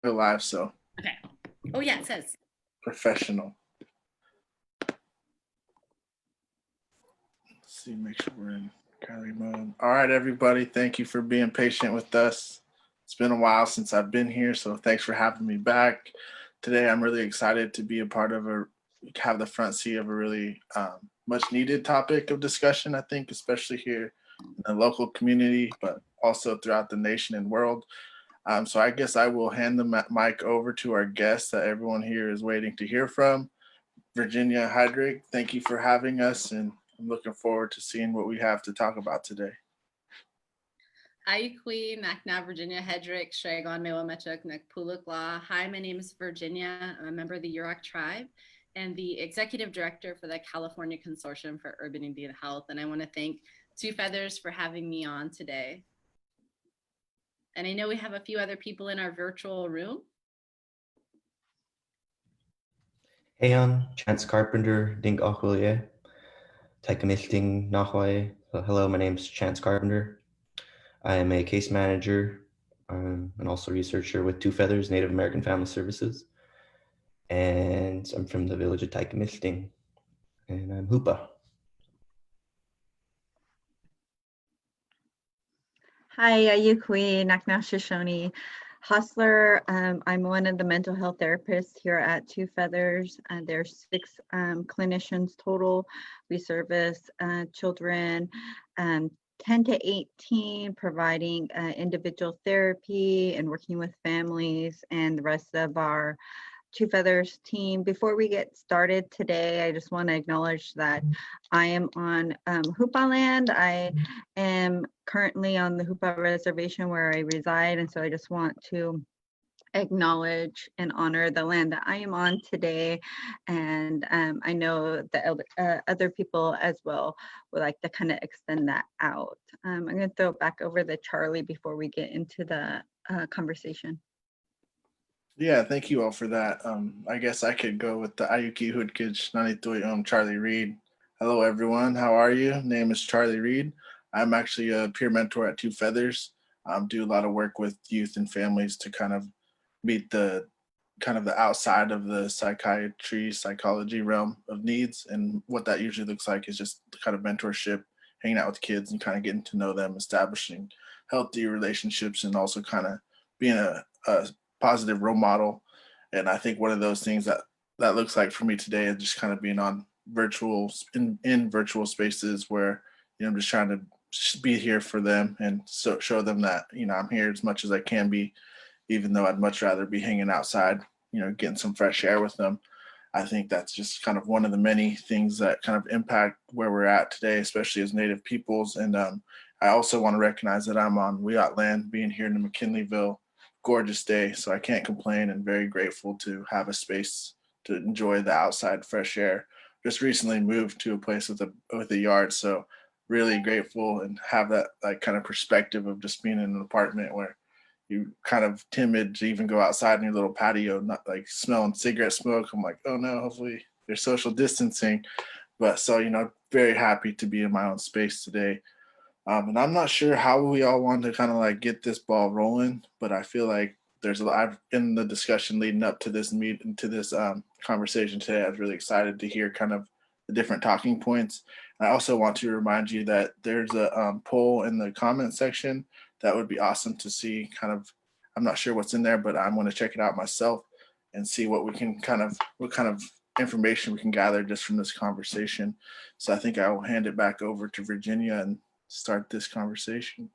Live, so Okay. Oh yeah, it says. professional. Let's see, make sure we're in gallery mode. All right, everybody, thank you for being patient with us. It's been a while since I've been here, so thanks for having me back. Today, I'm really excited to be a part of have the front seat of a really much needed topic of discussion, I think, especially here in the local community, but also throughout the nation and world. So I guess I will hand the mic over to our guest that everyone here is waiting to hear from, Virginia Hedrick. Thank you for having us, and I'm looking forward to seeing what we have to talk about today. Hi, Queen, Nakna, Virginia Hedrick, Shagon, Mewamechuk, Nakpulukla. Hi, my name is Virginia. I'm a member of the Yurok tribe and the executive director for the California Consortium for Urban Indian Health. And I want to thank Two Feathers for having me on today. And I know we have a few other people in our virtual room. Heon, Chance Carpenter, Dink Achwilye, Taikamisting Nahwai. Hello, my name is Chance Carpenter. I am a case manager and also researcher with Two Feathers, Native American Family Services. And I'm from the village of Taikamisting, and I'm Hoopa. Hi, Yukui, Nakna Shoshone. Hustler. I'm one of the mental health therapists here at Two Feathers. There's 6 clinicians total. We service children 10 to 18, providing individual therapy and working with families and the rest of our Two Feathers team. Before we get started today, I just want to acknowledge that I am on Hoopa land. I am currently on the Hoopa reservation where I reside, and so I just want to acknowledge and honor the land that I am on today. And I know that other people as well would like to kind of extend that out. I'm going to throw it back over to Charlie before we get into the conversation. Yeah, thank you all for that. I guess I could go with the Ayuki Hudkij Nanitui Charlie Reed. Hello, everyone. How are you? Name is Charlie Reed. I'm actually a peer mentor at Two Feathers. Do a lot of work with youth and families to kind of meet the outside of the psychology realm of needs. And what that usually looks like is just the kind of mentorship, hanging out with kids and kind of getting to know them, establishing healthy relationships, and also kind of being a positive role model. And I think one of those things that looks like for me today is just kind of being on in virtual spaces where I'm just trying to be here for them and show them that I'm here as much as I can be, even though I'd much rather be hanging outside, getting some fresh air with them. I think that's just kind of one of the many things that kind of impact where we're at today, especially as Native peoples. And I also want to recognize that I'm on Wiyot land, being here in the McKinleyville, gorgeous day. So I can't complain, and very grateful to have a space to enjoy the outside fresh air. Just recently moved to a place with a yard, so really grateful and have that like kind of perspective of just being in an apartment where you kind of timid to even go outside in your little patio, not like smelling cigarette smoke. I'm like, oh no, hopefully there's social distancing. But so, very happy to be in my own space today. And I'm not sure how we all want to kind of like get this ball rolling, but I feel like there's a lot in the discussion leading up to this conversation today. I was really excited to hear kind of the different talking points. And I also want to remind you that there's a poll in the comment section that would be awesome to see. Kind of, I'm not sure what's in there, but I'm going to check it out myself and see what kind of information we can gather just from this conversation. So I think I will hand it back over to Virginia and start this conversation.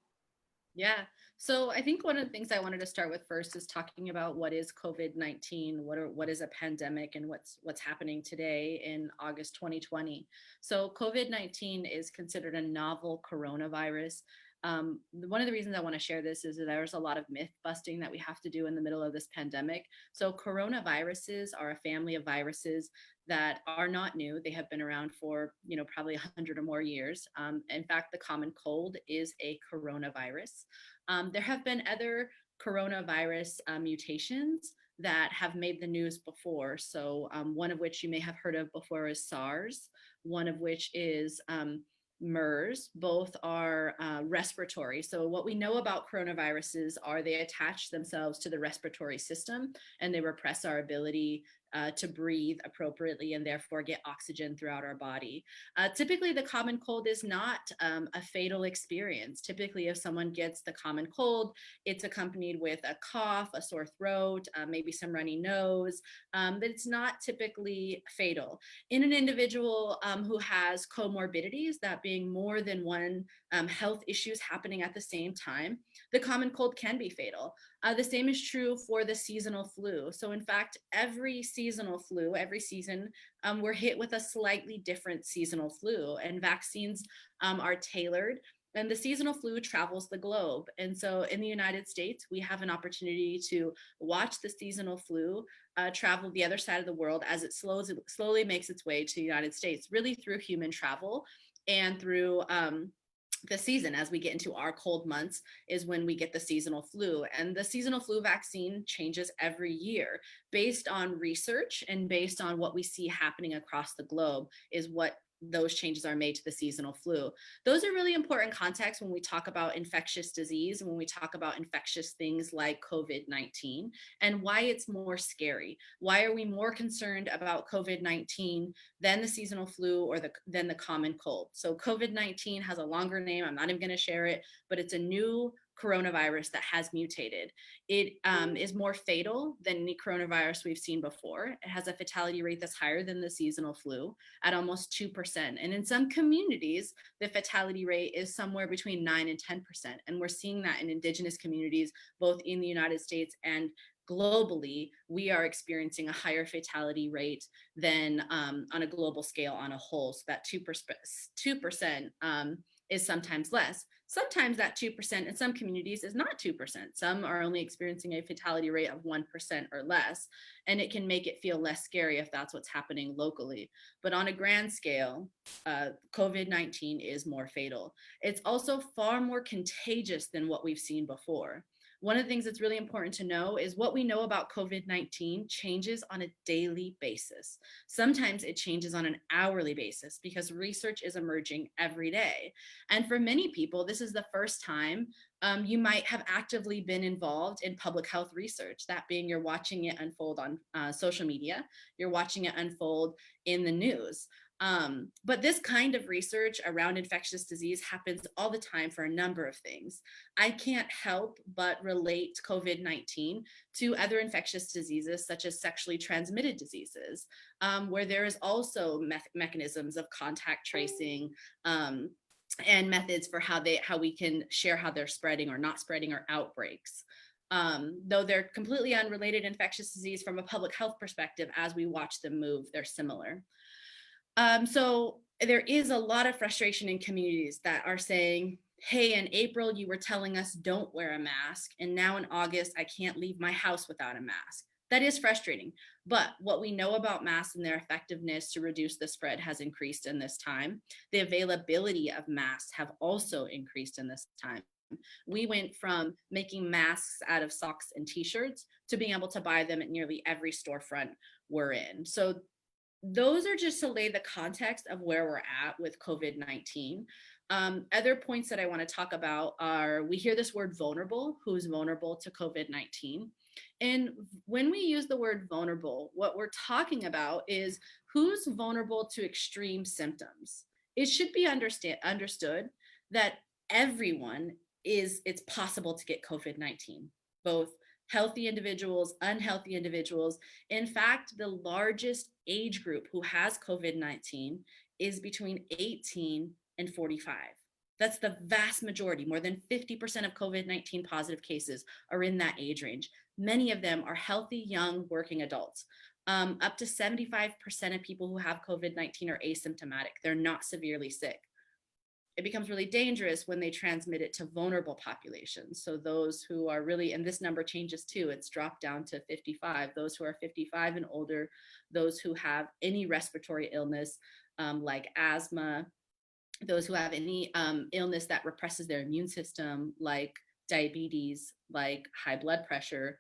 Yeah. So I think one of the things I wanted to start with first is talking about what is COVID-19, what is a pandemic, and what's happening today in August 2020. So COVID-19 is considered a novel coronavirus. One of the reasons I want to share this is that there's a lot of myth busting that we have to do in the middle of this pandemic. So coronaviruses are a family of viruses that are not new. They have been around for, probably 100 or more years. In fact, the common cold is a coronavirus. There have been other coronavirus mutations that have made the news before. So one of which you may have heard of before is SARS, one of which is MERS. Both are respiratory. So what we know about coronaviruses are they attach themselves to the respiratory system and they repress our ability to breathe appropriately and therefore get oxygen throughout our body. Typically, the common cold is not a fatal experience. Typically, if someone gets the common cold, it's accompanied with a cough, a sore throat, maybe some runny nose, but it's not typically fatal. In an individual who has comorbidities, that being more than one health issues happening at the same time, the common cold can be fatal. The same is true for the seasonal flu. So in fact, every seasonal flu, every season, we're hit with a slightly different seasonal flu, and vaccines are tailored. And the seasonal flu travels the globe. And so in the United States, we have an opportunity to watch the seasonal flu travel the other side of the world as it slowly makes its way to the United States, really through human travel and through the season. As we get into our cold months is when we get the seasonal flu, and the seasonal flu vaccine changes every year based on research and based on what we see happening across the globe is what those changes are made to the seasonal flu. Those are really important context when we talk about infectious disease and when we talk about infectious things like COVID-19 and why it's more scary. Why are we more concerned about COVID-19 than the seasonal flu or than the common cold? So COVID-19 has a longer name. I'm not even going to share it, but it's a new coronavirus that has mutated. It is more fatal than any coronavirus we've seen before. It has a fatality rate that's higher than the seasonal flu at almost 2%. And in some communities, the fatality rate is somewhere between 9 and 10%. And we're seeing that in indigenous communities, both in the United States and globally. We are experiencing a higher fatality rate than on a global scale on a whole. So that 2% is sometimes less. Sometimes that 2% in some communities is not 2%. Some are only experiencing a fatality rate of 1% or less, and it can make it feel less scary if that's what's happening locally. But on a grand scale, COVID-19 is more fatal. It's also far more contagious than what we've seen before. One of the things that's really important to know is what we know about COVID-19 changes on a daily basis. Sometimes it changes on an hourly basis because research is emerging every day. And for many people, this is the first time you might have actively been involved in public health research. That being, you're watching it unfold on social media, you're watching it unfold in the news. But this kind of research around infectious disease happens all the time for a number of things. I can't help but relate COVID-19 to other infectious diseases, such as sexually transmitted diseases, where there is also mechanisms of contact tracing and methods for how we can share how they're spreading or not spreading or outbreaks. Though they're completely unrelated infectious disease from a public health perspective, as we watch them move, they're similar. So there is a lot of frustration in communities that are saying, hey, in April, you were telling us don't wear a mask, and now in August, I can't leave my house without a mask. That is frustrating. But what we know about masks and their effectiveness to reduce the spread has increased in this time. The availability of masks have also increased in this time. We went from making masks out of socks and t-shirts to being able to buy them at nearly every storefront we're in. So those are just to lay the context of where we're at with COVID-19. Other points that I want to talk about are, we hear this word vulnerable, who's vulnerable to COVID-19. And when we use the word vulnerable, what we're talking about is who's vulnerable to extreme symptoms. It should be understood that it's possible to get COVID-19, both healthy individuals, unhealthy individuals. In fact, the largest age group who has COVID-19 is between 18 and 45. That's the vast majority. More than 50% of COVID-19 positive cases are in that age range. Many of them are healthy, young, working adults. Up to 75% of people who have COVID-19 are asymptomatic. They're not severely sick. It becomes really dangerous when they transmit it to vulnerable populations. So those who are really, and this number changes too, it's dropped down to 55, those who are 55 and older, those who have any respiratory illness like asthma, those who have any illness that represses their immune system like diabetes, like high blood pressure.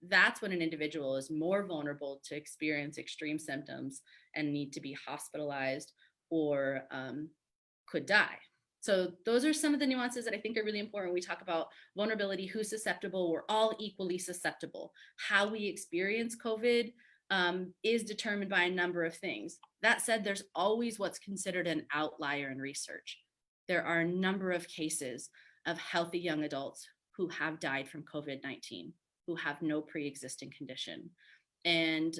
That's when an individual is more vulnerable to experience extreme symptoms and need to be hospitalized or could die. So those are some of the nuances that I think are really important when we talk about vulnerability, who's susceptible. We're all equally susceptible. How we experience COVID is determined by a number of things. That said, there's always what's considered an outlier in research. There are a number of cases of healthy young adults who have died from COVID-19, who have no pre-existing condition. And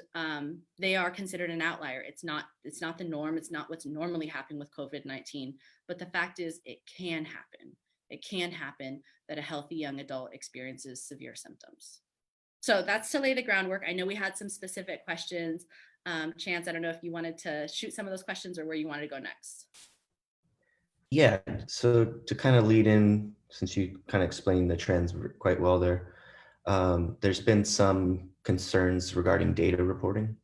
they are considered an outlier. It's not the norm. It's not what's normally happening with COVID-19. But the fact is, it can happen. It can happen that a healthy young adult experiences severe symptoms. So that's to lay the groundwork. I know we had some specific questions. Chance, I don't know if you wanted to shoot some of those questions or where you wanted to go next. Yeah, so to kind of lead in, since you kind of explained the trends quite well there, there's been some concerns regarding data reporting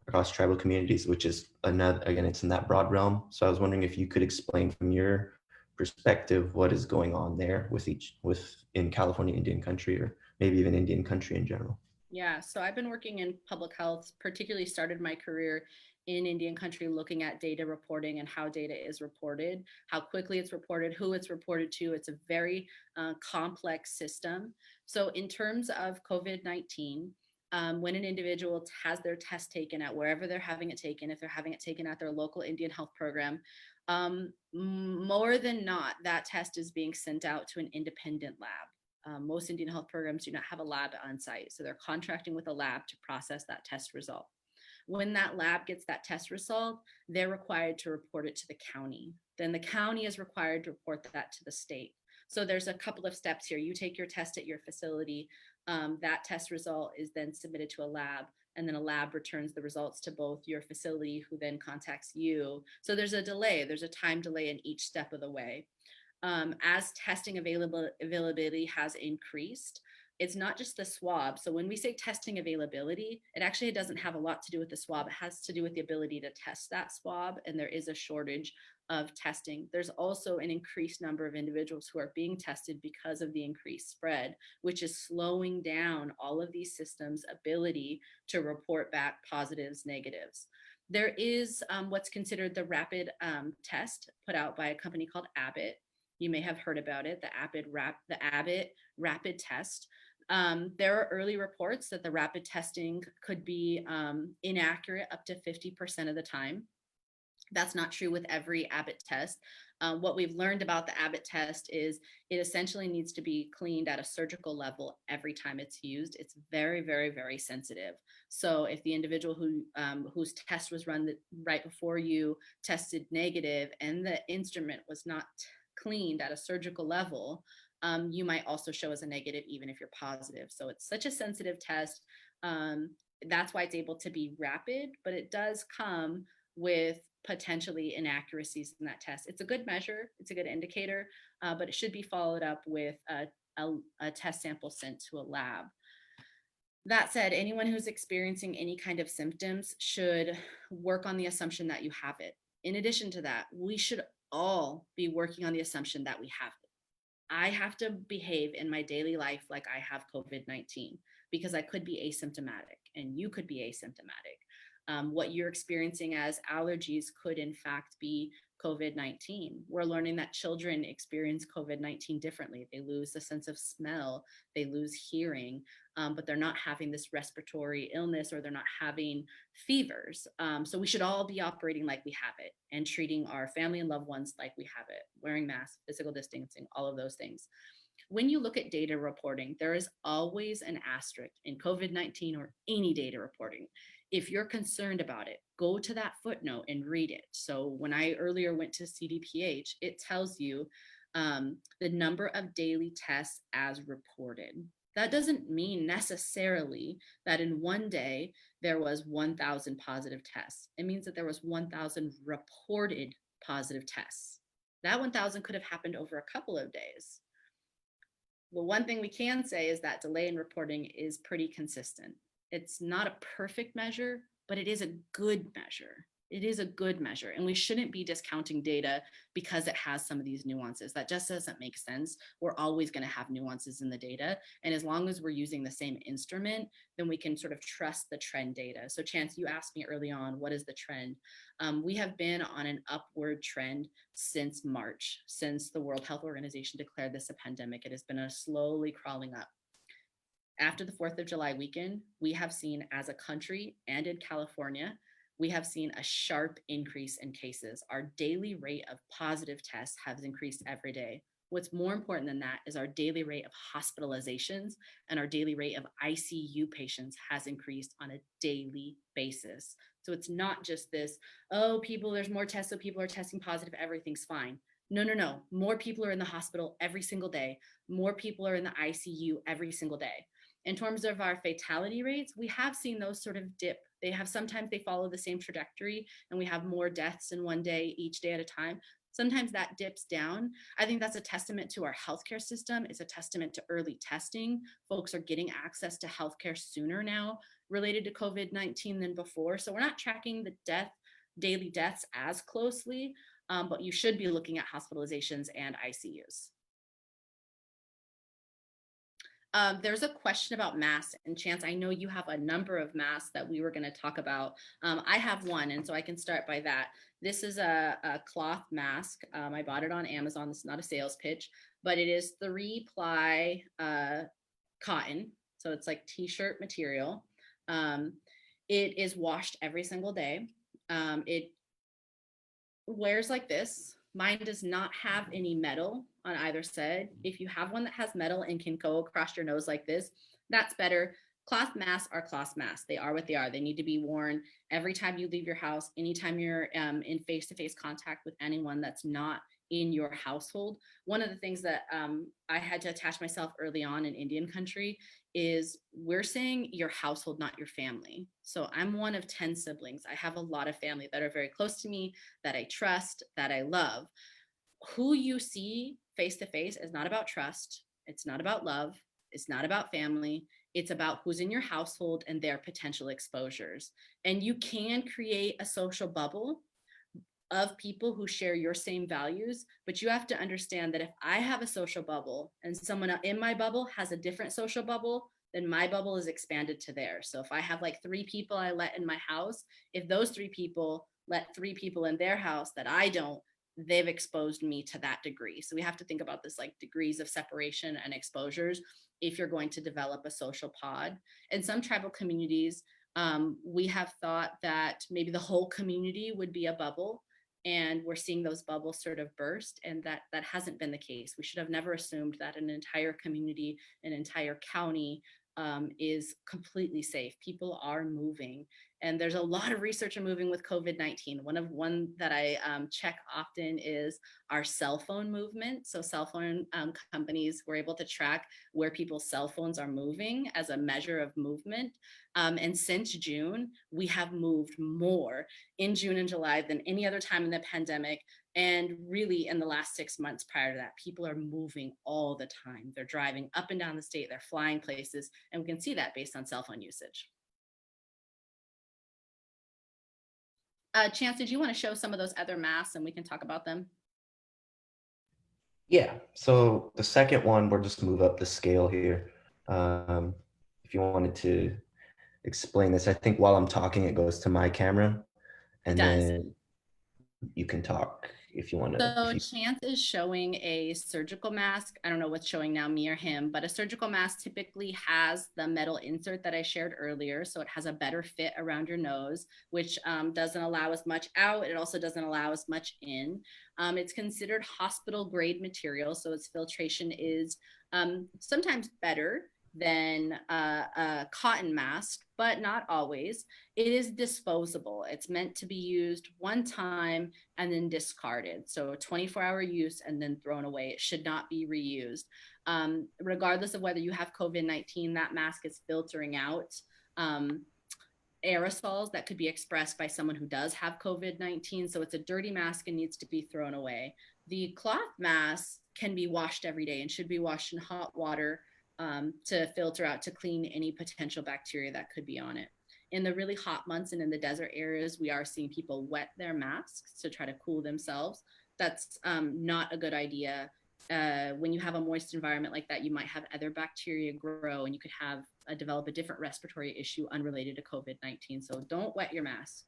across tribal communities, which is another, again, it's in that broad realm. So I was wondering if you could explain from your perspective what is going on there in California Indian country, or maybe even Indian country in general. Yeah, so I've been working in public health, particularly started my career in Indian country looking at data reporting and how data is reported, how quickly it's reported, who it's reported to. It's a very complex system. So in terms of COVID-19, when an individual has their test taken at wherever they're having it taken, if they're having it taken at their local Indian health program, more than not, that test is being sent out to an independent lab. Most Indian health programs do not have a lab on site, so they're contracting with a lab to process that test result. When that lab gets that test result, they're required to report it to the county. Then the county is required to report that to the state. So there's a couple of steps here. You take your test at your facility, that test result is then submitted to a lab, and then a lab returns the results to both your facility, who then contacts you. So there's a delay, there's a time delay in each step of the way. As testing availability has increased, it's not just the swab. So when we say testing availability, it actually doesn't have a lot to do with the swab. It has to do with the ability to test that swab, and there is a shortage of testing. There's also an increased number of individuals who are being tested because of the increased spread, which is slowing down all of these systems' ability to report back positives, negatives. There is what's considered the rapid test put out by a company called Abbott. You may have heard about it, the Abbott rapid test. There are early reports that the rapid testing could be inaccurate up to 50% of the time. That's not true with every Abbott test. What we've learned about the Abbott test is it essentially needs to be cleaned at a surgical level every time it's used. It's very, very, very sensitive. So if the individual whose test was run right before you tested negative and the instrument was not cleaned at a surgical level, you might also show as a negative even if you're positive. So it's such a sensitive test. That's why it's able to be rapid, but it does come with potentially inaccuracies in that test. It's a good measure, it's a good indicator, but it should be followed up with a test sample sent to a lab. That said, anyone who's experiencing any kind of symptoms should work on the assumption that you have it. In addition to that, we should all be working on the assumption that we have it. I have to behave in my daily life like I have COVID-19 because I could be asymptomatic and you could be asymptomatic. What you're experiencing as allergies could in fact be COVID-19. We're learning that children experience COVID-19 differently. They lose the sense of smell, they lose hearing, but they're not having this respiratory illness or they're not having fevers. So we should all be operating like we have it and treating our family and loved ones like we have it, wearing masks, physical distancing, all of those things. When you look at data reporting, there is always an asterisk in COVID-19 or any data reporting. If you're concerned about it, go to that footnote and read it. So when I earlier went to CDPH, it tells you the number of daily tests as reported. That doesn't mean necessarily that in one day there was 1,000 positive tests. It means that there was 1,000 reported positive tests. That 1,000 could have happened over a couple of days. Well, one thing we can say is that delay in reporting is pretty consistent. It's not a perfect measure, but it is a good measure. It is a good measure, and we shouldn't be discounting data because it has some of these nuances. That just doesn't make sense. We're always going to have nuances in the data. And as long as we're using the same instrument, then we can sort of trust the trend data. So Chance, you asked me early on, what is the trend? We have been on an upward trend since March, since the World Health Organization declared this a pandemic. It has been a slowly crawling up. After the 4th of July weekend, we have seen as a country and in California, we have seen a sharp increase in cases. Our daily rate of positive tests has increased every day. What's more important than that is our daily rate of hospitalizations and our daily rate of ICU patients has increased on a daily basis. So it's not just this, oh, there's more tests, so people are testing positive, everything's fine. No. More people are in the hospital every single day. More people are in the ICU every single day. In terms of our fatality rates, we have seen those sort of dip. Sometimes they follow the same trajectory and we have more deaths in one day, each day at a time. Sometimes that dips down. I think that's a testament to our healthcare system. It's a testament to early testing. Folks are getting access to healthcare sooner now related to COVID-19 than before. So we're not tracking the daily deaths as closely, but you should be looking at hospitalizations and ICUs. There's a question about masks, and Chance, I know you have a number of masks that we were going to talk about. I have one, and so I can start by that. This is a cloth mask. I bought it on Amazon. This is not a sales pitch, but it is 3-ply cotton. So it's like t-shirt material. It is washed every single day. It wears like this. Mine does not have any metal on either side. If you have one that has metal and can go across your nose like this, that's better. Cloth masks are cloth masks. They are what they are. They need to be worn every time you leave your house, anytime you're in face-to-face contact with anyone that's not in your household. One of the things that I had to attach myself early on in Indian country is we're saying your household, not your family. So I'm one of 10 siblings. I have a lot of family that are very close to me, that I trust, that I love. Who you see face to face is not about trust. It's not about love. It's not about family. It's about who's in your household and their potential exposures. And you can create a social bubble of people who share your same values, but you have to understand that if I have a social bubble and someone in my bubble has a different social bubble, then my bubble is expanded to theirs. So if I have like 3 people I let in my house, if those 3 people let 3 people in their house that I don't, they've exposed me to that degree. So we have to think about this like degrees of separation and exposures if you're going to develop a social pod. In some tribal communities, we have thought that maybe the whole community would be a bubble, and we're seeing those bubbles sort of burst, and that hasn't been the case. We should have never assumed that an entire community, an entire county is completely safe. People are moving, and there's a lot of research on moving with COVID-19. One that I check often is our cell phone movement. So cell phone companies were able to track where people's cell phones are moving as a measure of movement. And since June, we have moved more in June and July than any other time in the pandemic. And really in the last 6 months prior to that, people are moving all the time. They're driving up and down the state, they're flying places, and we can see that based on cell phone usage. Chance, did you want to show some of those other masks and we can talk about them? Yeah, so the second one, we'll just move up the scale here. If you wanted to explain this, I think while I'm talking, it goes to my camera, and then you can talk if you want to. So Chance is showing a surgical mask. I don't know what's showing now, me or him, but a surgical mask typically has the metal insert that I shared earlier. So it has a better fit around your nose, which doesn't allow as much out. It also doesn't allow as much in. It's considered hospital grade material. So its filtration is sometimes better than a cotton mask, but not always. It is disposable. It's meant to be used one time and then discarded. So 24-hour use and then thrown away. It should not be reused. Regardless of whether you have COVID-19, that mask is filtering out aerosols that could be expressed by someone who does have COVID-19. So it's a dirty mask and needs to be thrown away. The cloth mask can be washed every day and should be washed in hot water to filter out, to clean any potential bacteria that could be on it. In the really hot months and in the desert areas, we are seeing people wet their masks to try to cool themselves. That's not a good idea. When you have a moist environment like that, you might have other bacteria grow and you could have develop a different respiratory issue unrelated to COVID-19. So don't wet your mask.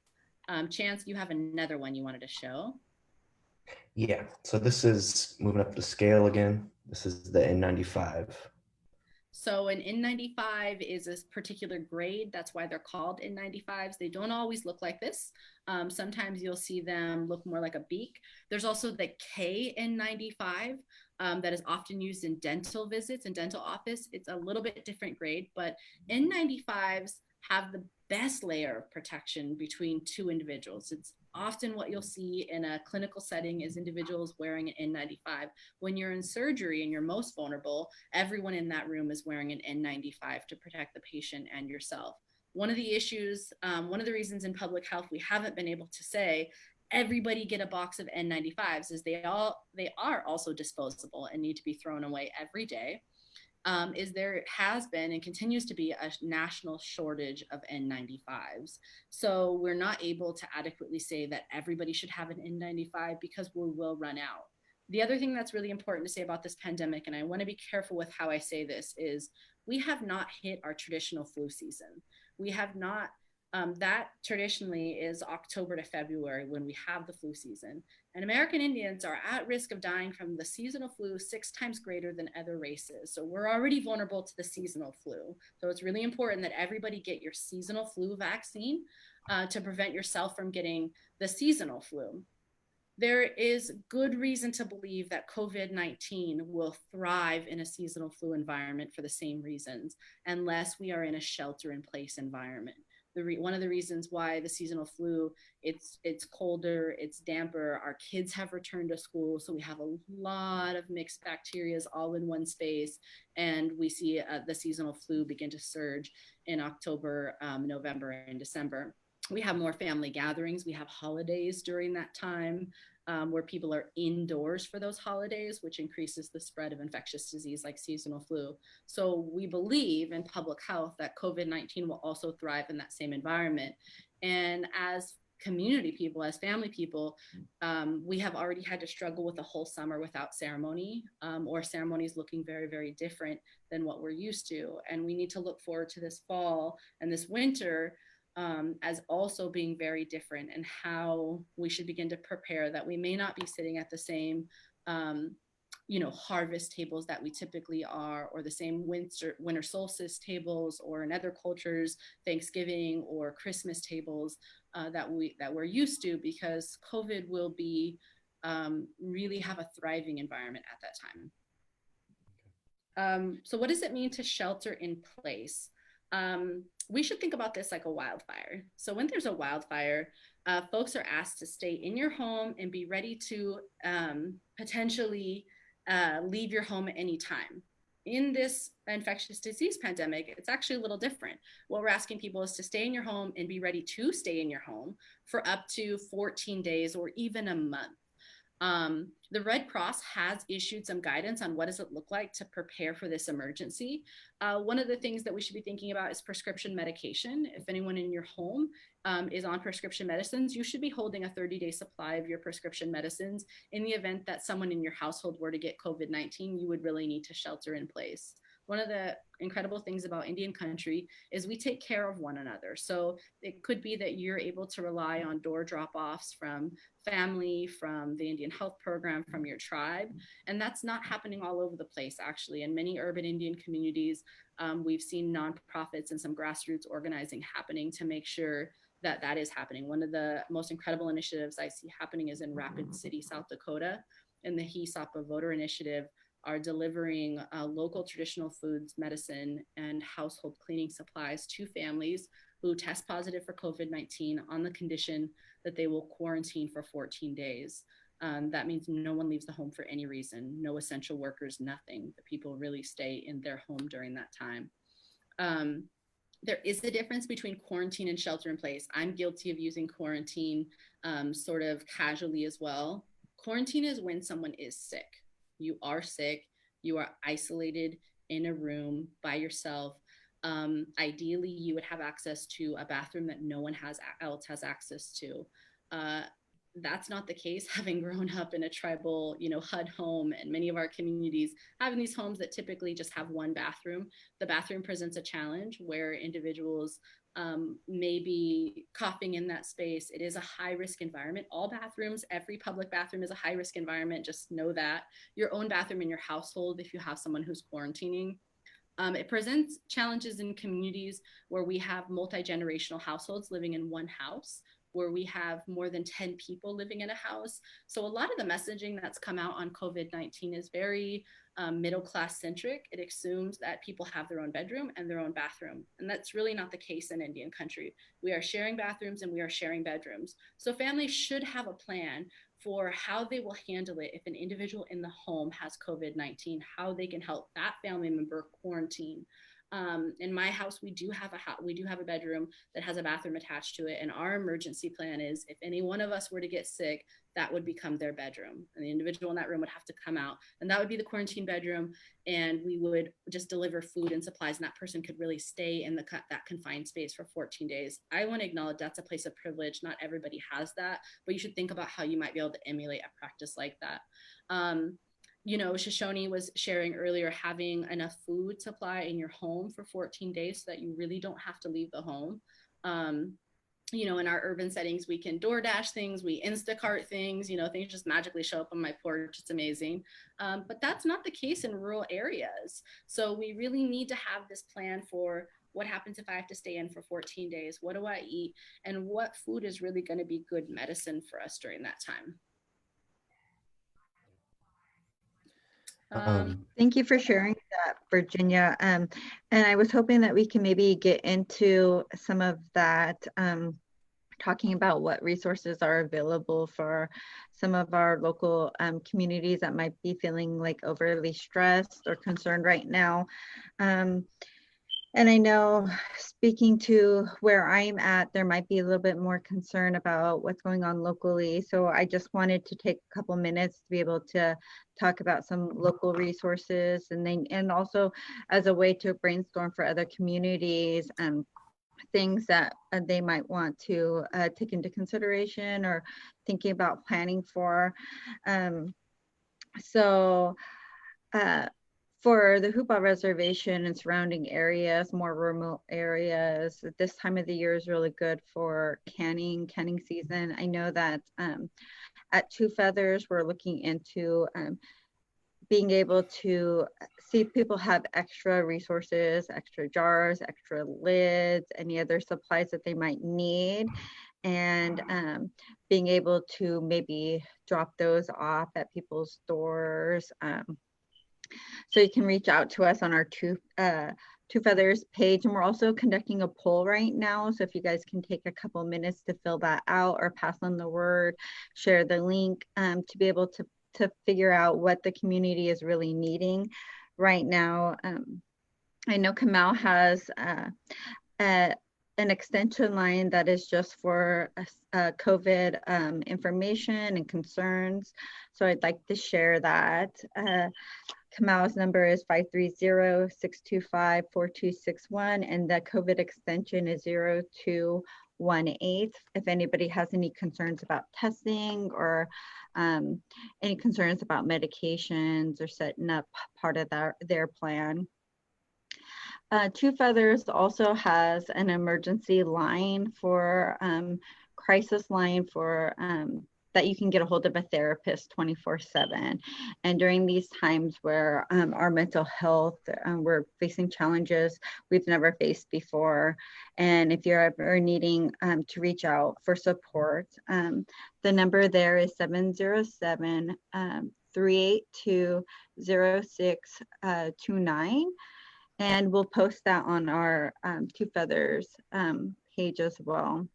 Chance, you have another one you wanted to show. Yeah, so this is moving up the scale again. This is the N95. So an N95 is a particular grade. That's why they're called N95s. They don't always look like this. Sometimes you'll see them look more like a beak. There's also the KN95 that is often used in dental visits and dental office. It's a little bit different grade, but N95s have the best layer of protection between two individuals. It's often what you'll see in a clinical setting is individuals wearing an N95. When you're in surgery and you're most vulnerable, everyone in that room is wearing an N95 to protect the patient and yourself. One of the issues, one of the reasons in public health we haven't been able to say everybody get a box of N95s is they are also disposable and need to be thrown away every day. Is there has been and continues to be a national shortage of N95s. So we're not able to adequately say that everybody should have an N95 because we will run out. The other thing that's really important to say about this pandemic, and I want to be careful with how I say this, is we have not hit our traditional flu season. We have not, that traditionally is October to February when we have the flu season. And American Indians are at risk of dying from the seasonal flu 6 times greater than other races. So we're already vulnerable to the seasonal flu. So it's really important that everybody get your seasonal flu vaccine to prevent yourself from getting the seasonal flu. There is good reason to believe that COVID-19 will thrive in a seasonal flu environment for the same reasons, unless we are in a shelter-in-place environment. One of the reasons why the seasonal flu, it's colder, it's damper, our kids have returned to school, so we have a lot of mixed bacteria all in one space, and we see the seasonal flu begin to surge in October, November, and December. We have more family gatherings. We have holidays during that time where people are indoors for those holidays, which increases the spread of infectious disease like seasonal flu. So we believe in public health that COVID-19 will also thrive in that same environment. And as community people, as family people, we have already had to struggle with a whole summer without ceremony, or ceremonies looking very, very different than what we're used to. And we need to look forward to this fall and this winter as also being very different, and how we should begin to prepare that we may not be sitting at the same harvest tables that we typically are, or the same winter solstice tables, or in other cultures, Thanksgiving or Christmas tables that we're used to, because COVID will be really have a thriving environment at that time. So what does it mean to shelter in place? We should think about this like a wildfire. So when there's a wildfire, folks are asked to stay in your home and be ready to potentially leave your home at any time. In this infectious disease pandemic, it's actually a little different. What we're asking people is to stay in your home and be ready to stay in your home for up to 14 days or even a month. The Red Cross has issued some guidance on what does it look like to prepare for this emergency. One of the things that we should be thinking about is prescription medication. If anyone in your home is on prescription medicines, you should be holding a 30-day supply of your prescription medicines. In the event that someone in your household were to get COVID-19, you would really need to shelter in place. One of the incredible things about Indian country is we take care of one another. So it could be that you're able to rely on door drop-offs from family, from the Indian Health Program, from your tribe. And that's not happening all over the place, actually. In many urban Indian communities, we've seen nonprofits and some grassroots organizing happening to make sure that that is happening. One of the most incredible initiatives I see happening is in Rapid City, South Dakota, and the He Sapa Voter Initiative are delivering local traditional foods, medicine, and household cleaning supplies to families who test positive for COVID-19 on the condition that they will quarantine for 14 days. That means no one leaves the home for any reason, no essential workers, nothing. The people really stay in their home during that time. There is a difference between quarantine and shelter in place. I'm guilty of using quarantine sort of casually as well. Quarantine is when someone is sick. You are sick, you are isolated in a room by yourself. Ideally, you would have access to a bathroom that no one else has access to. That's not the case, having grown up in a tribal, HUD home, and many of our communities having these homes that typically just have one bathroom. The bathroom presents a challenge where individuals may be coughing in that space. It is a high risk environment. All bathrooms, every public bathroom is a high risk environment. Just know that. Your own bathroom in your household, if you have someone who's quarantining. It presents challenges in communities where we have multi-generational households living in one house, where we have more than 10 people living in a house. So a lot of the messaging that's come out on COVID-19 is very middle class centric. It assumes that people have their own bedroom and their own bathroom. And that's really not the case in Indian country. We are sharing bathrooms and we are sharing bedrooms. So families should have a plan for how they will handle it if an individual in the home has COVID-19, how they can help that family member quarantine. In my house, we do have a bedroom that has a bathroom attached to it, and our emergency plan is if any one of us were to get sick, that would become their bedroom, and the individual in that room would have to come out, and that would be the quarantine bedroom, and we would just deliver food and supplies, and that person could really stay in that confined space for 14 days. I want to acknowledge that's a place of privilege. Not everybody has that, but you should think about how you might be able to emulate a practice like that. Shoshone was sharing earlier, having enough food supply in your home for 14 days so that you really don't have to leave the home. In our urban settings, we can DoorDash things, we Instacart things, things just magically show up on my porch. It's amazing. But that's not the case in rural areas. So we really need to have this plan for what happens if I have to stay in for 14 days? What do I eat? And what food is really going to be good medicine for us during that time? Thank you for sharing that, Virginia. And I was hoping that we can maybe get into some of that, talking about what resources are available for some of our local communities that might be feeling like overly stressed or concerned right now. And I know, speaking to where I'm at, there might be a little bit more concern about what's going on locally. So I just wanted to take a couple minutes to be able to talk about some local resources, and also as a way to brainstorm for other communities and things that they might want to take into consideration or thinking about planning for. For the Hoopa Reservation and surrounding areas, more remote areas, this time of the year is really good for canning season. I know that at Two Feathers, we're looking into being able to see if people have extra resources, extra jars, extra lids, any other supplies that they might need, and being able to maybe drop those off at people's doors. So you can reach out to us on our Two Feathers page, and we're also conducting a poll right now. So if you guys can take a couple minutes to fill that out or pass on the word, share the link to be able to figure out what the community is really needing right now. I know Kamau has an extension line that is just for COVID information and concerns. So I'd like to share that. Kamau's number is 530-625-4261, and the COVID extension is 0218. If anybody has any concerns about testing or any concerns about medications or setting up part of their plan. Two Feathers also has an emergency line for crisis line for that you can get a hold of a therapist 24/7. And during these times where our mental health, we're facing challenges we've never faced before. And if you're ever needing to reach out for support, the number there is 707-382-0629. And we'll post that on our Two Feathers page as well.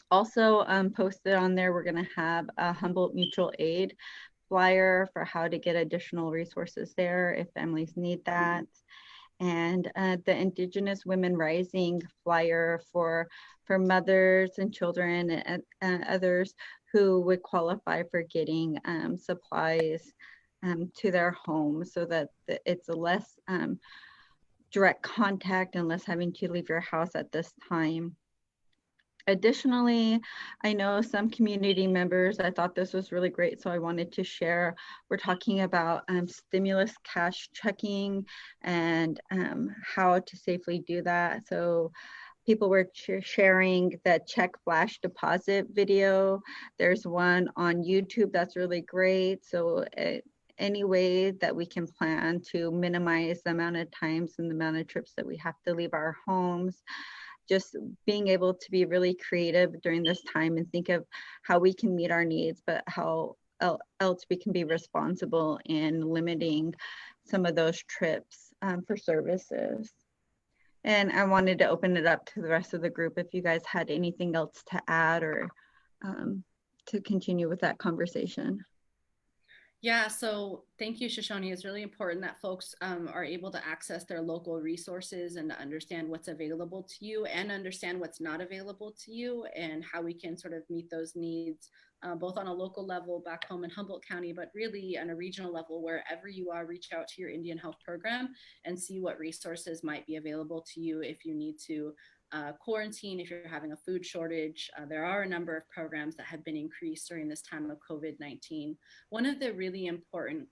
Also posted on there, we're going to have a Humboldt Mutual Aid flyer for how to get additional resources there if families need that. And the Indigenous Women Rising flyer for mothers and children and others who would qualify for getting supplies to their home, so that it's a less direct contact unless having to leave your house at this time. Additionally, I know some community members, I thought this was really great, so I wanted to share. We're talking about stimulus cash checking and how to safely do that. So people were sharing the check flash deposit video. There's one on YouTube that's really great. So any way that we can plan to minimize the amount of times and the amount of trips that we have to leave our homes, just being able to be really creative during this time and think of how we can meet our needs, but how else we can be responsible in limiting some of those trips for services. And I wanted to open it up to the rest of the group if you guys had anything else to add or to continue with that conversation. Yeah, so thank you, Shoshone. It's really important that folks are able to access their local resources and to understand what's available to you and understand what's not available to you and how we can sort of meet those needs, both on a local level back home in Humboldt County, but really on a regional level, wherever you are, reach out to your Indian Health Program and see what resources might be available to you if you need to quarantine, if you're having a food shortage. There are a number of programs that have been increased during this time of COVID-19. One of the really important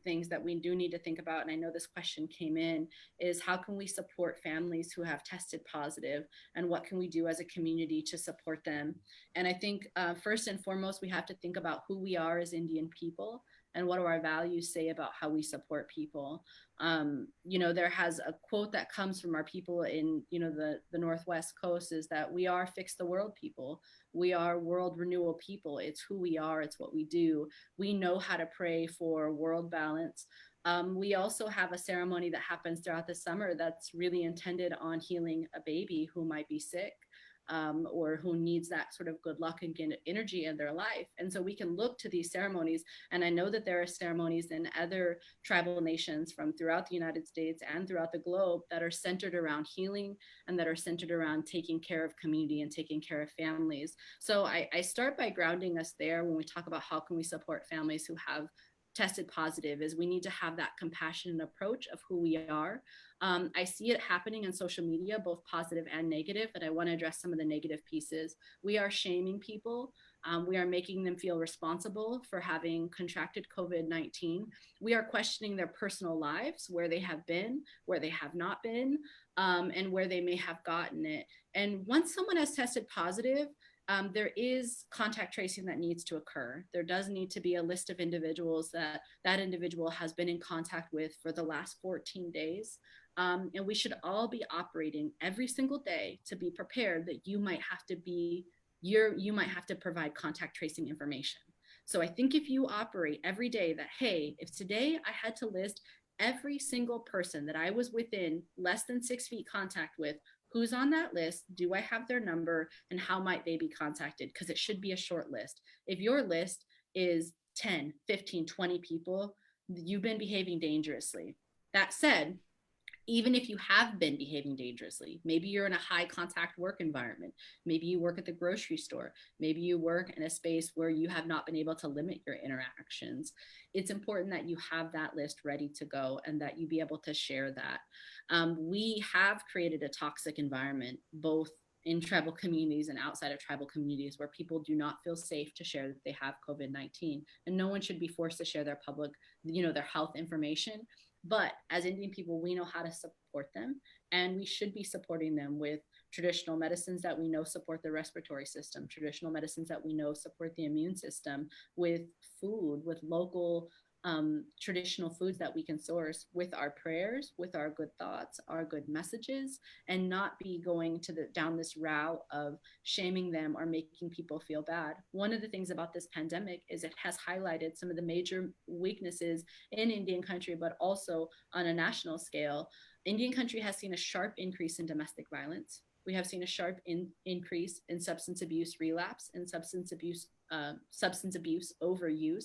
things that we do need to think about, and I know this question came in, is how can we support families who have tested positive, and what can we do as a community to support them? And I think first and foremost, we have to think about who we are as Indian people and what do our values say about how we support people. You know, there has a quote that comes from our people in, you know, the Northwest coast is that we are fix the world people. We are world renewal people. It's who we are. It's what we do. We know how to pray for world balance. We also have a ceremony that happens throughout the summer that's really intended on healing a baby who might be sick. Or who needs that sort of good luck and energy in their life. And so we can look to these ceremonies. And I know that there are ceremonies in other tribal nations from throughout the United States and throughout the globe that are centered around healing and that are centered around taking care of community and taking care of families. So I start by grounding us there when we talk about how can we support families who have tested positive, is we need to have that compassionate approach of who we are. I see it happening on social media, both positive and negative, but I want to address some of the negative pieces. We are shaming people. We are making them feel responsible for having contracted COVID-19. We are questioning their personal lives, where they have been, where they have not been, and where they may have gotten it. And once someone has tested positive, there is contact tracing that needs to occur. There does need to be a list of individuals that that individual has been in contact with for the last 14 days. And we should all be operating every single day to be prepared that you might have to you might have to provide contact tracing information. So I think if you operate every day that, hey, if today I had to list every single person that I was within less than 6 feet contact with, who's on that list, do I have their number, and how might they be contacted? Because it should be a short list. If your list is 10, 15, 20 people, you've been behaving dangerously. That said, even if you have been behaving dangerously, maybe you're in a high contact work environment, maybe you work at the grocery store, maybe you work in a space where you have not been able to limit your interactions, it's important that you have that list ready to go and that you be able to share that. We have created a toxic environment, both in tribal communities and outside of tribal communities, where people do not feel safe to share that they have COVID-19, and no one should be forced to share their public, their health information. But as Indian people, we know how to support them, and we should be supporting them with traditional medicines that we know support the respiratory system, traditional medicines that we know support the immune system, with food, with local traditional foods that we can source, with our prayers, with our good thoughts, our good messages, and not be going down this route of shaming them or making people feel bad. One of the things about this pandemic is it has highlighted some of the major weaknesses in Indian country, but also on a national scale. Indian country has seen a sharp increase in domestic violence. We have seen a sharp increase in substance abuse relapse and substance abuse overuse.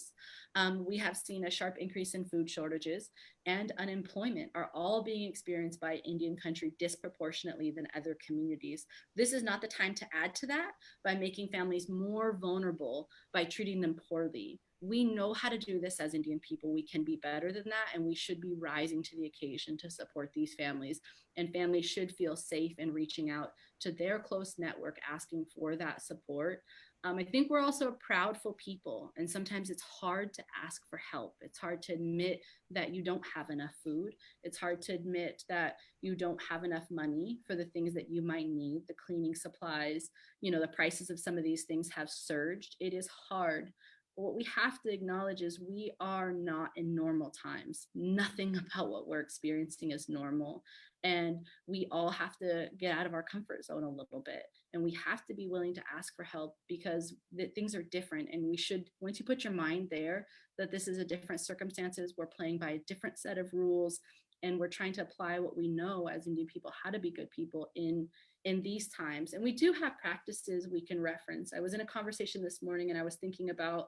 We have seen a sharp increase in food shortages, and unemployment are all being experienced by Indian country disproportionately than other communities. This is not the time to add to that by making families more vulnerable by treating them poorly. we know how to do this as Indian people. We can be better than that, and we should be rising to the occasion to support these families. And families should feel safe in reaching out to their close network, asking for that support. I think we're also a proudful people, and sometimes it's hard to ask for help. It's hard to admit that you don't have enough food. It's hard to admit that you don't have enough money for the things that you might need, the cleaning supplies. You know, the prices of some of these things have surged. It is hard. What we have to acknowledge is we are not in normal times. Nothing about what we're experiencing is normal. And we all have to get out of our comfort zone a little bit. And we have to be willing to ask for help, because things are different. And we should, once you put your mind there, that this is a different circumstances, we're playing by a different set of rules, and we're trying to apply what we know as Indian people, how to be good people in these times. And we do have practices we can reference. I was in a conversation this morning, and I was thinking about,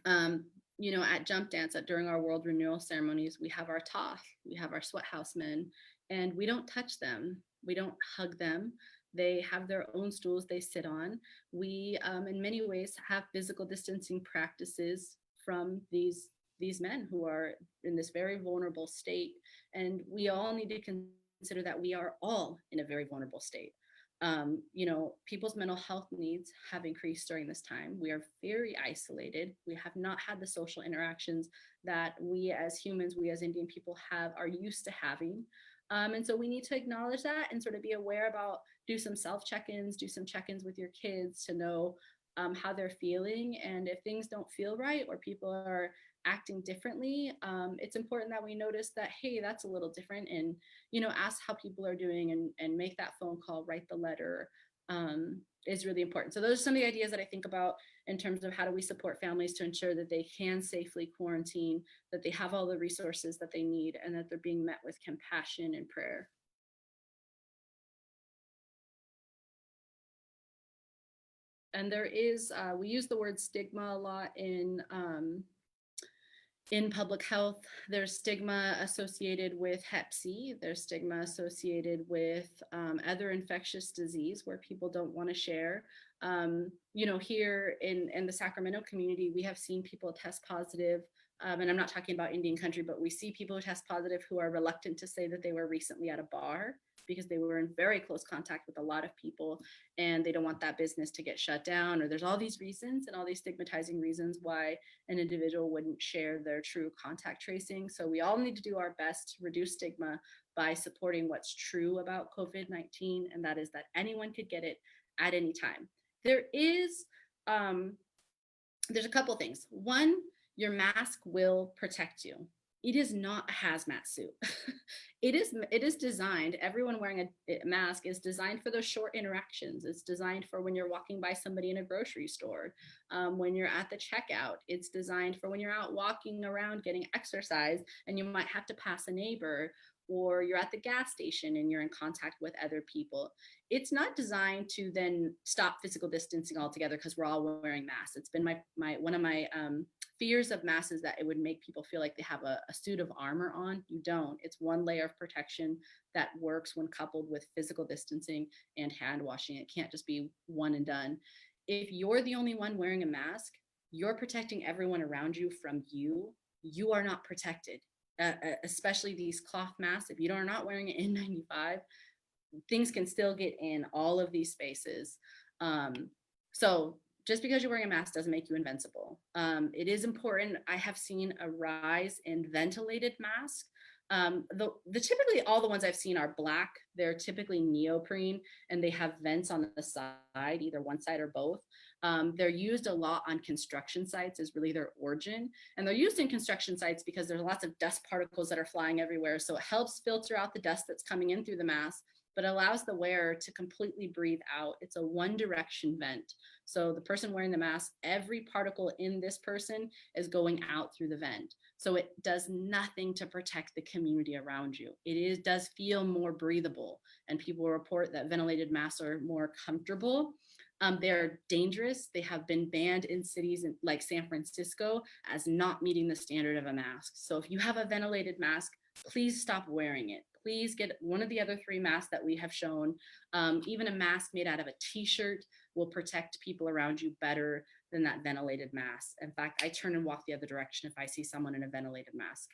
you know, at jump dance, during our world renewal ceremonies, we have our toth, we have our sweat house men, and we don't touch them. We don't hug them. They have their own stools they sit on. We, in many ways, have physical distancing practices from these men who are in this very vulnerable state. And we all need to consider that we are all in a very vulnerable state. You know, people's mental health needs have increased during this time. We are very isolated. We have not had the social interactions that we as humans, we as Indian people are used to having. And so we need to acknowledge that and sort of be aware about, do some self check-ins, do some check-ins with your kids to know how they're feeling. And if things don't feel right, or people are acting differently, it's important that we notice that, hey, that's a little different, and, you know, ask how people are doing, and make that phone call, write the letter, is really important. So those are some of the ideas that I think about in terms of how do we support families to ensure that they can safely quarantine, that they have all the resources that they need, and that they're being met with compassion and prayer. And there is, we use the word stigma a lot in public health. There's stigma associated with Hep C. There's stigma associated with other infectious disease where people don't want to share. You know, here in the Sacramento community, we have seen people test positive. And I'm not talking about Indian country, but we see people who test positive who are reluctant to say that they were recently at a bar because they were in very close contact with a lot of people, and they don't want that business to get shut down. Or there's all these reasons and all these stigmatizing reasons why an individual wouldn't share their true contact tracing. So we all need to do our best to reduce stigma by supporting what's true about COVID-19, and that is that anyone could get it at any time. There's a couple things. One, your mask will protect you. It is not a hazmat suit. It is designed, everyone wearing a mask is designed for those short interactions. It's designed for when you're walking by somebody in a grocery store, when you're at the checkout. It's designed for when you're out walking around getting exercise and you might have to pass a neighbor, or you're at the gas station and you're in contact with other people. It's not designed to then stop physical distancing altogether because we're all wearing masks. It's been one of my fears of masks is that it would make people feel like they have a suit of armor on. You don't. It's one layer of protection that works when coupled with physical distancing and hand washing. It can't just be one and done. If you're the only one wearing a mask, you're protecting everyone around you from you. You are not protected. Especially these cloth masks, if you are not wearing an N95, things can still get in all of these spaces. So just because you're wearing a mask doesn't make you invincible. It is important. I have seen a rise in ventilated masks. The typically all the ones I've seen are black. They're typically neoprene, and they have vents on the side, either one side or both. They're used a lot on construction sites is really their origin. And they're used in construction sites because there's lots of dust particles that are flying everywhere. So it helps filter out the dust that's coming in through the mask, but allows the wearer to completely breathe out. It's a one direction vent. So the person wearing the mask, every particle in this person is going out through the vent. So it does nothing to protect the community around you. Does feel more breathable, and people report that ventilated masks are more comfortable. They're dangerous. They have been banned in cities like San Francisco as not meeting the standard of a mask. So if you have a ventilated mask, please stop wearing it. Please get one of the other 3 masks that we have shown. Even a mask made out of a t-shirt will protect people around you better than that ventilated mask. In fact, I turn and walk the other direction if I see someone in a ventilated mask.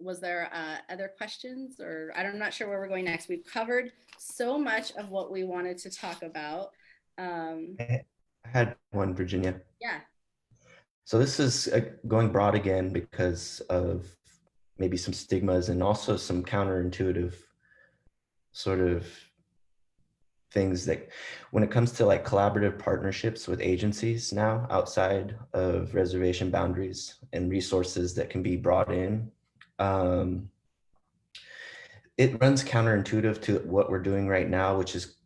Was there other questions, or I'm not sure where we're going next. We've covered so much of what we wanted to talk about. I had one, Virginia. Yeah. So this is going broad again because of maybe some stigmas and also some counterintuitive sort of things that when it comes to like collaborative partnerships with agencies now outside of reservation boundaries and resources that can be brought in, it runs counterintuitive to what we're doing right now, which is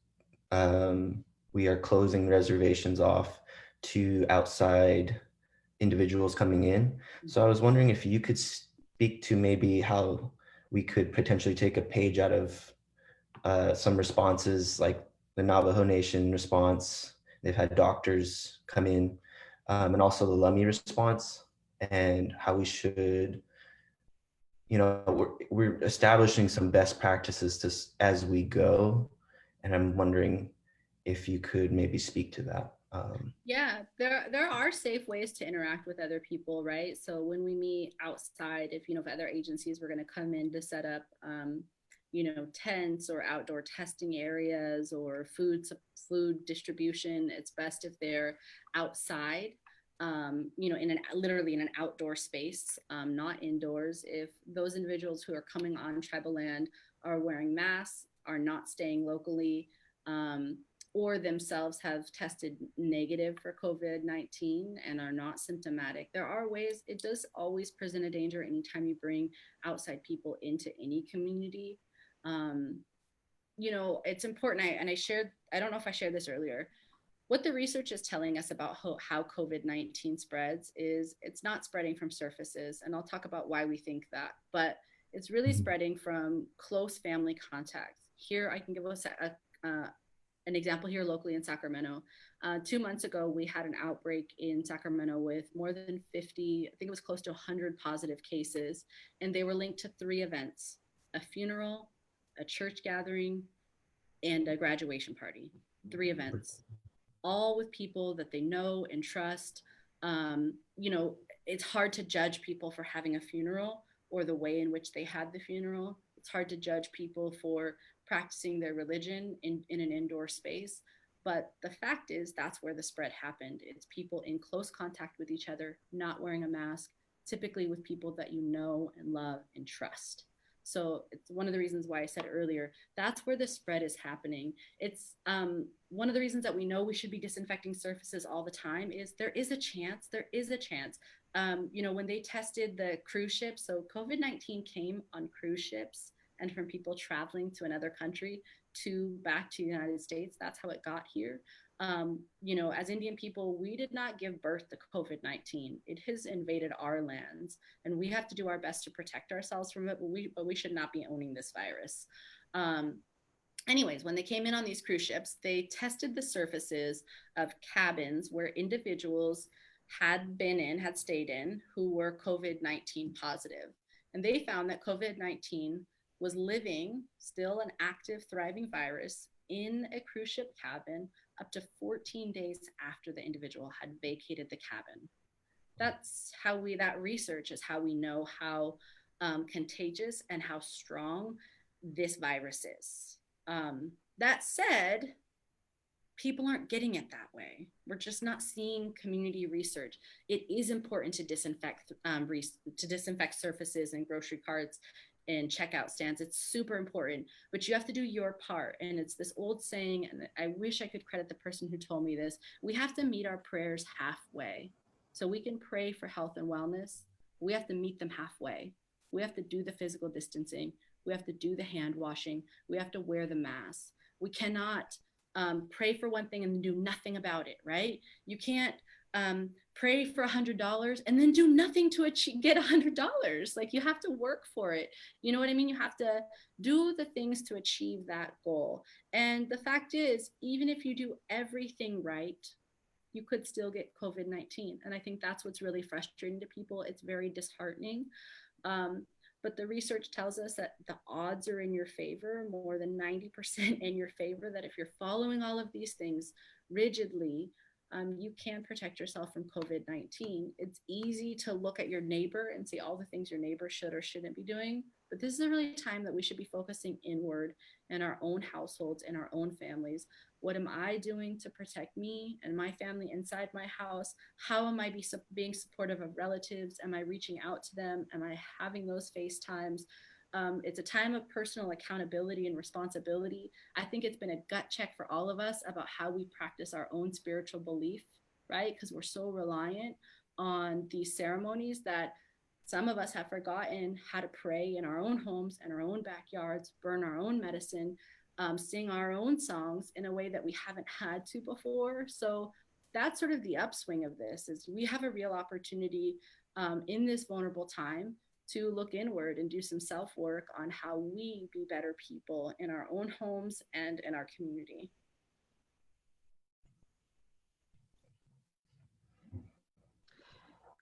we are closing reservations off to outside individuals coming in. So I was wondering if you could speak to maybe how we could potentially take a page out of some responses, like the Navajo Nation response. They've had doctors come in, and also the Lummi response, and how we should, you know, we're establishing some best practices as we go. And I'm wondering if you could maybe speak to that. Yeah, there are safe ways to interact with other people, right? So when we meet outside, if other agencies were going to come in to set up, tents or outdoor testing areas or food distribution, it's best if they're outside, literally in an outdoor space, not indoors. If those individuals who are coming on tribal land are wearing masks, are not staying locally, or themselves have tested negative for COVID-19 and are not symptomatic, there are ways. It does always present a danger anytime you bring outside people into any community. It's important. I don't know if I shared this earlier. What the research is telling us about how COVID-19 spreads is it's not spreading from surfaces. And I'll talk about why we think that, but it's really spreading from close family contacts. Here, I can give us an example here locally in Sacramento. 2 months ago, we had an outbreak in Sacramento with more than 50, I think it was close to 100 positive cases, and they were linked to 3 events: a funeral, a church gathering, and a graduation party. 3 events, all with people that they know and trust. It's hard to judge people for having a funeral or the way in which they had the funeral. It's hard to judge people for practicing their religion in an indoor space. But the fact is, that's where the spread happened. It's people in close contact with each other, not wearing a mask, typically with people that you know and love and trust. So it's one of the reasons why I said earlier, that's where the spread is happening. It's one of the reasons that we know we should be disinfecting surfaces all the time is there is a chance. When they tested the cruise ships, so COVID-19 came on cruise ships and from people traveling to another country back to the United States. That's how it got here. As Indian people, we did not give birth to COVID-19. It has invaded our lands, and we have to do our best to protect ourselves from it, but we should not be owning this virus. Anyways, when they came in on these cruise ships, they tested the surfaces of cabins where individuals had stayed in, who were COVID-19 positive. And they found that COVID-19 was living, still an active, thriving virus, in a cruise ship cabin up to 14 days after the individual had vacated the cabin. That's how that research is how we know how contagious and how strong this virus is. That said, people aren't getting it that way. We're just not seeing community research. It is important to disinfect surfaces and grocery carts and checkout stands. It's super important, but you have to do your part. And it's this old saying, and I wish I could credit the person who told me this, we have to meet our prayers halfway. So we can pray for health and wellness. We have to meet them halfway. We have to do the physical distancing. We have to do the hand washing. We have to wear the mask. We cannot pray for one thing and do nothing about it, right? You can't pray for $100 and then do nothing to get $100. Like, you have to work for it. You know what I mean? You have to do the things to achieve that goal. And the fact is, even if you do everything right, you could still get COVID-19. And I think that's what's really frustrating to people. It's very disheartening. But but the research tells us that the odds are in your favor, more than 90% in your favor, that if you're following all of these things rigidly, you can protect yourself from COVID-19. It's easy to look at your neighbor and see all the things your neighbor should or shouldn't be doing, but this is a really time that we should be focusing inward in our own households, in our own families. What am I doing to protect me and my family inside my house? How am I being supportive of relatives? Am I reaching out to them? Am I having those FaceTimes? It's a time of personal accountability and responsibility. I think it's been a gut check for all of us about how we practice our own spiritual belief, right? Because we're so reliant on these ceremonies that some of us have forgotten how to pray in our own homes and our own backyards, burn our own medicine, sing our own songs in a way that we haven't had to before. So that's sort of the upswing of this, is we have a real opportunity in this vulnerable time to look inward and do some self-work on how we be better people in our own homes and in our community.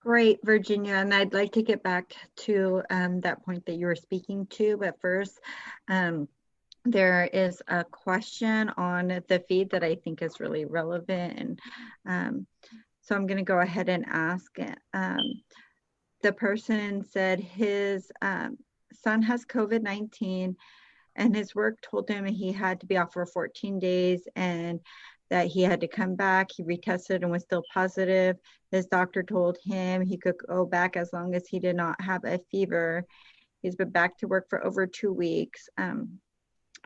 Great, Virginia. And I'd like to get back to that point that you were speaking to, but first, there is a question on the feed that I think is really relevant. And so I'm going to go ahead and ask it. The person said his son has COVID-19 and his work told him he had to be off for 14 days and that he had to come back. He retested and was still positive. His doctor told him he could go back as long as he did not have a fever. He's been back to work for over 2 weeks.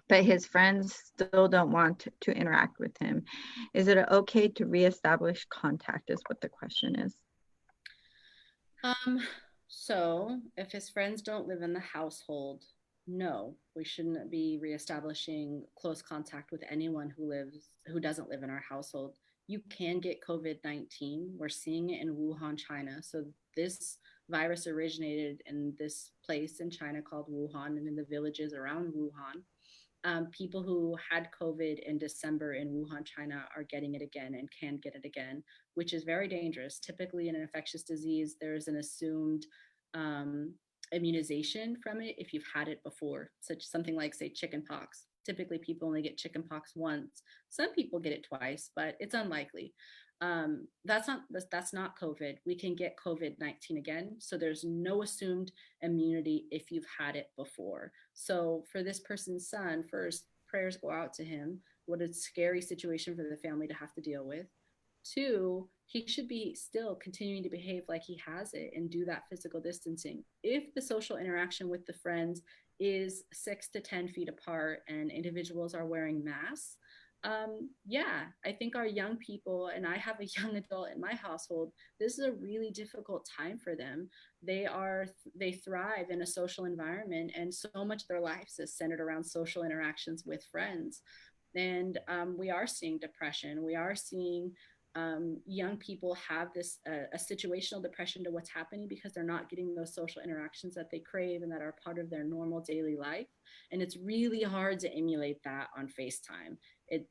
But his friends still don't want to interact with him. Is it okay to reestablish contact is what the question is. So if his friends don't live in the household, no, we shouldn't be reestablishing close contact with anyone who doesn't live in our household. You can get COVID-19. We're seeing it in Wuhan, China. So this virus originated in this place in China called Wuhan and in the villages around Wuhan. People who had COVID in December in Wuhan, China are getting it again and can get it again, which is very dangerous. Typically in an infectious disease, there's an assumed immunization from it if you've had it before, such something like, say, chickenpox. Typically people only get chickenpox once. Some people get it twice, but it's unlikely. That's not COVID. We can get COVID-19 again. So there's no assumed immunity if you've had it before. So for this person's son, first, prayers go out to him. What a scary situation for the family to have to deal with. 2, he should be still continuing to behave like he has it and do that physical distancing. If the social interaction with the friends is 6 to 10 feet apart and individuals are wearing masks, yeah, I think our young people, and I have a young adult in my household, this is a really difficult time for them. They thrive in a social environment, and so much of their lives is centered around social interactions with friends. And we are seeing depression. We are seeing young people have this a situational depression to what's happening because they're not getting those social interactions that they crave and that are part of their normal daily life. And it's really hard to emulate that on FaceTime.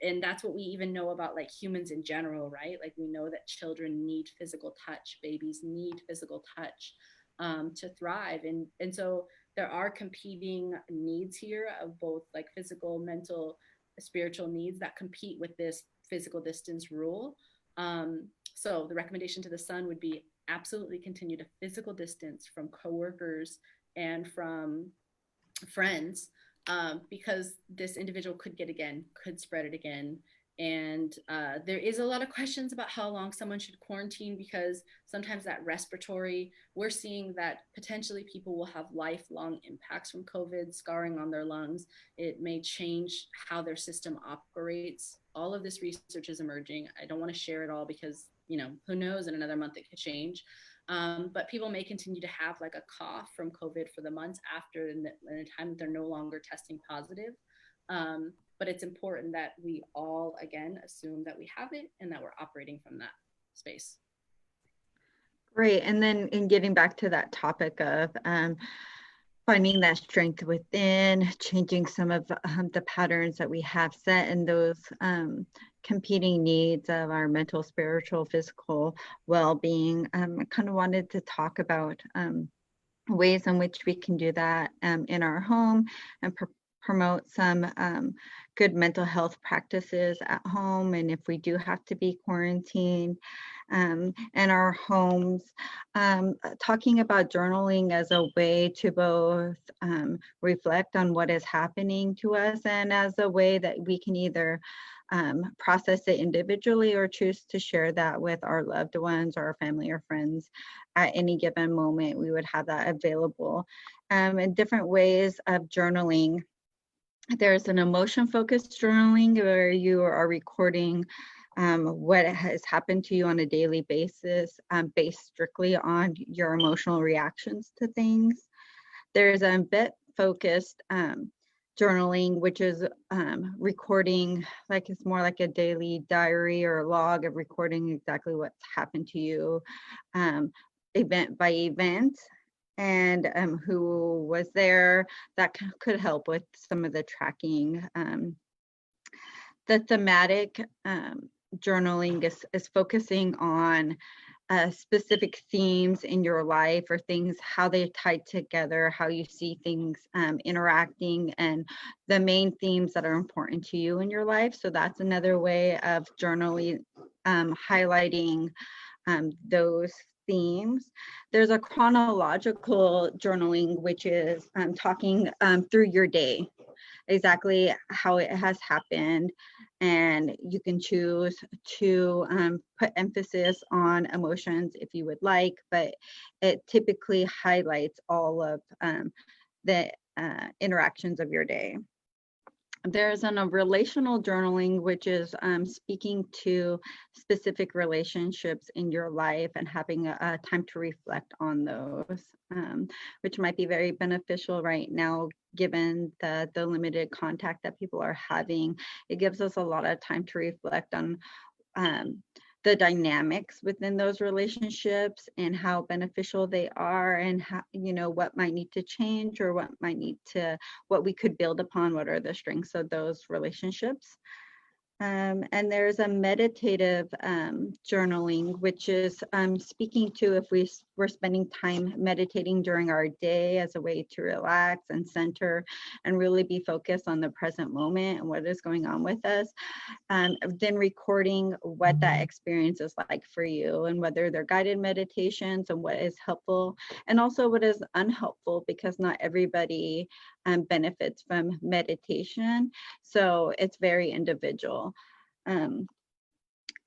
And that's what we even know about like humans in general, right? Like we know that children need physical touch, babies need physical touch to thrive. And so there are competing needs here of both like physical, mental, spiritual needs that compete with this physical distance rule. So the recommendation to the son would be absolutely continue to physical distance from coworkers and from friends, because this individual could spread it again. And there is a lot of questions about how long someone should quarantine, because sometimes that respiratory, we're seeing that potentially people will have lifelong impacts from COVID, scarring on their lungs. It may change how their system operates. All of this research is emerging. I don't want to share it all because, who knows, in another month it could change. But people may continue to have like a cough from COVID for the months after, in a time that they're no longer testing positive. But it's important that we all, again, assume that we have it and that we're operating from that space. Great. And then in getting back to that topic of finding that strength within, changing some of the patterns that we have set in those competing needs of our mental, spiritual, physical well-being, I kind of wanted to talk about ways in which we can do that in our home and promote some good mental health practices at home. And if we do have to be quarantined in our homes, talking about journaling as a way to both reflect on what is happening to us and as a way that we can either process it individually or choose to share that with our loved ones or our family or friends at any given moment. We would have that available. And different ways of journaling. There's an emotion-focused journaling where you are recording what has happened to you on a daily basis, based strictly on your emotional reactions to things. There's a bit-focused journaling, which is recording, like it's more like a daily diary or log of recording exactly what's happened to you, event by event, and who was there. That could help with some of the tracking. The thematic journaling is focusing on specific themes in your life or things, how they tie together, how you see things interacting, and the main themes that are important to you in your life. So that's another way of journaling, highlighting those themes. There's a chronological journaling, which is talking through your day, exactly how it has happened. And you can choose to put emphasis on emotions if you would like, but it typically highlights all of the interactions of your day. There's a relational journaling, which is speaking to specific relationships in your life and having a time to reflect on those, which might be very beneficial right now, given the limited contact that people are having. It gives us a lot of time to reflect on the dynamics within those relationships and how beneficial they are, and how, what might need to change or what we could build upon, what are the strengths of those relationships. And there's a meditative journaling, which is speaking to if we're spending time meditating during our day as a way to relax and center and really be focused on the present moment and what is going on with us. Then recording what that experience is like for you, and whether they're guided meditations and what is helpful and also what is unhelpful, because not everybody benefits from meditation. So it's very individual.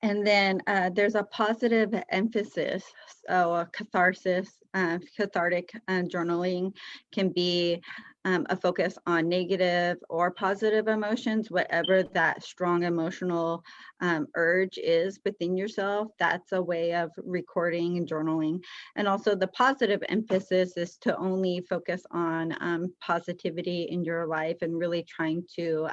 And then there's a positive emphasis. So a cathartic journaling can be a focus on negative or positive emotions, whatever that strong emotional urge is within yourself. That's a way of recording and journaling. And also the positive emphasis is to only focus on positivity in your life and really trying to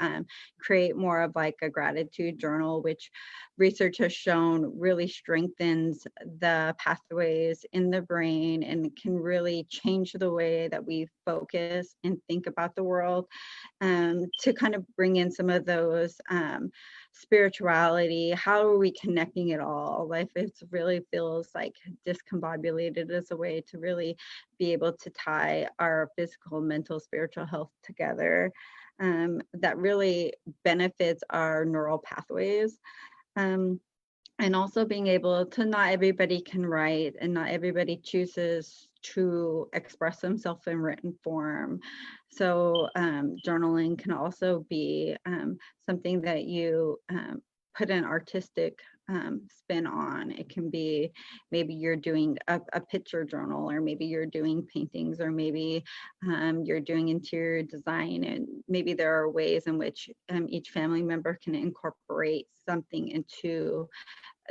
create more of like a gratitude journal, which research has shown really strengthens the pathways in the brain and can really change the way that we focus and think about the world, to kind of bring in some of those spirituality. How are we connecting it all? Life really feels like discombobulated as a way to really be able to tie our physical, mental, spiritual health together, that really benefits our neural pathways. And also being able to, not everybody can write and not everybody chooses to express themselves in written form. So journaling can also be something that you put an artistic spin on. It can be, maybe you're doing a picture journal, or maybe you're doing paintings, or maybe you're doing interior design, and maybe there are ways in which each family member can incorporate something into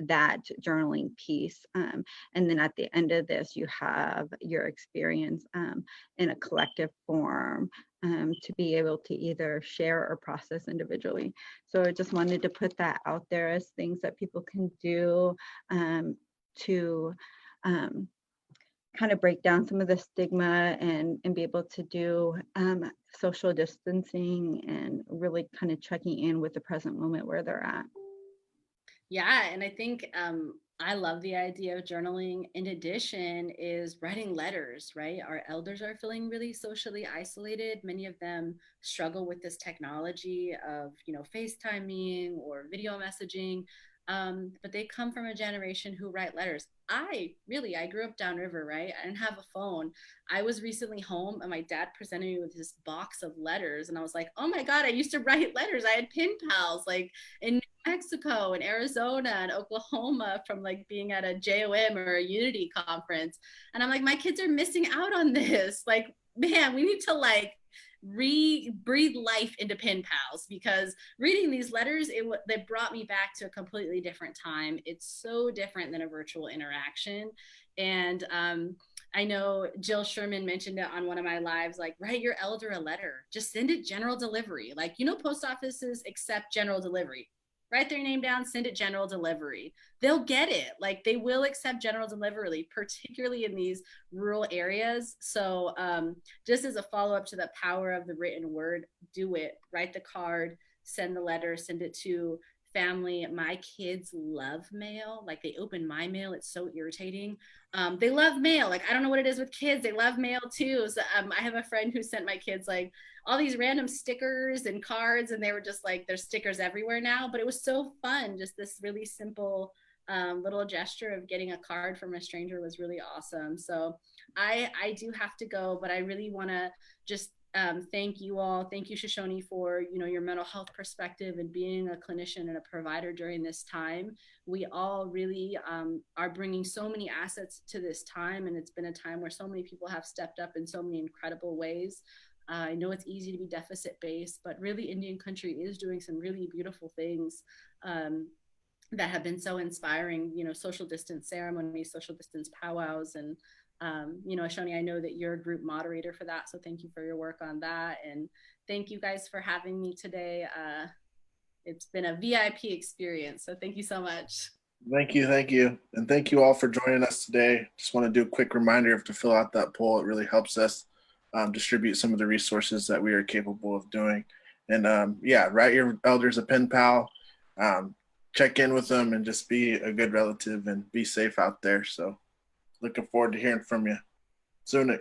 that journaling piece. And then at the end of this, you have your experience in a collective form to be able to either share or process individually. So I just wanted to put that out there as things that people can do to kind of break down some of the stigma and be able to do social distancing and really kind of checking in with the present moment where they're at. Yeah, and I think I love the idea of journaling. In addition, is writing letters, right? Our elders are feeling really socially isolated. Many of them struggle with this technology of, FaceTiming or video messaging. But they come from a generation who write letters. I grew up downriver, right? I didn't have a phone. I was recently home and my dad presented me with this box of letters. And I was like, oh my God, I used to write letters. I had pen pals like in Mexico and Arizona and Oklahoma from like being at a JOM or a Unity conference. And I'm like, my kids are missing out on this. Like, man, we need to like breathe life into pen pals, because reading these letters, they brought me back to a completely different time. It's so different than a virtual interaction. And I know Jill Sherman mentioned it on one of my lives, like, write your elder a letter, just send it general delivery. Like, post offices accept general delivery. Write their name down, send it general delivery. They'll get it. Like, they will accept general delivery, particularly in these rural areas. So just as a follow-up to the power of the written word, do it. Write the card, send the letter, send it to family. My kids love mail. Like, they open my mail. It's so irritating. They love mail. Like, I don't know what it is with kids. They love mail too. So I have a friend who sent my kids like all these random stickers and cards, and they were just like, there's stickers everywhere now. But it was so fun. Just this really simple little gesture of getting a card from a stranger was really awesome. So I do have to go, but I really want to just thank you all. Thank you, Shoshone, for your mental health perspective and being a clinician and a provider during this time. We all really are bringing so many assets to this time, and it's been a time where so many people have stepped up in so many incredible ways. I know it's easy to be deficit based, but really Indian country is doing some really beautiful things that have been so inspiring, social distance ceremonies, social distance powwows. And, Ashoni, I know that you're a group moderator for that. So thank you for your work on that. And thank you guys for having me today. It's been a VIP experience. So thank you so much. Thank you. And thank you all for joining us today. Just want to do a quick reminder of to fill out that poll. It really helps us distribute some of the resources that we are capable of doing. And write your elders a pen pal, check in with them, and just be a good relative and be safe out there. So looking forward to hearing from you soon.